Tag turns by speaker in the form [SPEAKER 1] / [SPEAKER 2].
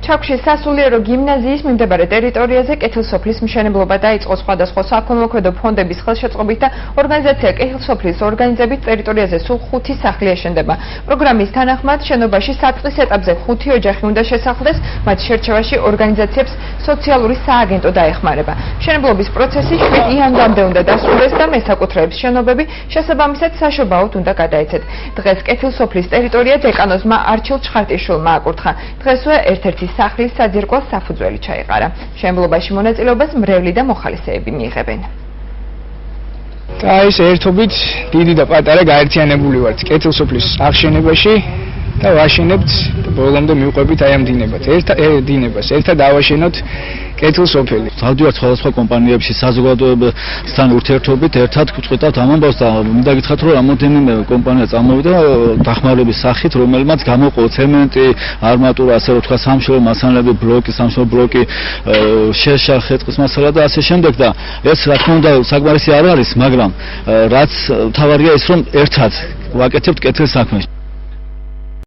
[SPEAKER 1] ჩაქვშის სასულიერო გიმნაზიის მიმდებარე ტერიტორიაზე კეთილსოფლის მშენებლობა დაიწყო სხვადასხვა საქველმოქმედო ფონდების ხელშეწყობით და ორგანიზაცია კეთილსოფლის ორგანიზებით ტერიტორიაზე სულ 5 სახლი აშენდება. პროგრამის თანახმად შენობაში საწყის ეტაპზე 5 ოჯახი უნდა შესახლდეს, მათ შერჩევაში ორგანიზაციებს სოციალური სააგენტო დაეხმარება. მშენებლობის პროცესი 7 იანვრამდე უნდა დასრულდეს და მესაკუთრეების შენობები შესაბამისად საშობაოდ უნდა გადაეცეთ. დღეს კეთილსოფლის ტერიტორია დეკანოზმა არჩილ ჩხარტიშვილმა აკურთხა. დღესვე ერთ-ერთი სახლის საძირკველს საფუძველი ჩაეყარა. მშენებლობაში მონაწილეობას მრევლი და მოხალისეები მიიღებენ.
[SPEAKER 2] ეს ერთობით დიდი და პატარა გაერთიანებული ვართ კეთილსოფლის აღშენებაში და ვაშენებთ და ბოლომდე მივყვებით აი ამ დინებას. ერთად დავაშენოთ კეთილსოფელი.
[SPEAKER 3] დავდივართ სხვადასხვა კომპანიებში საზოგადოებასთან ურთიერთობით ერთად გვწყვეტავთ ამ ამბავს და მინდა გითხრათ რომ რამოდენიმე კომპანია წამოვიდა დახმარების სახით, რომელმაც გამოყო ცემენტი, არმატურა, ასე რომ თქვა სამშობლო მასალები, ბლოკი, სამშობლო ბლოკი, შეშა, ხე-ტყის მასალა და ასე შემდეგ და ეს რა თქმა უნდა საკმარისი არ არის, მაგრამ რაც მთავარია ის რომ ერთად ვაკეთებთ კეთილ საქმეს.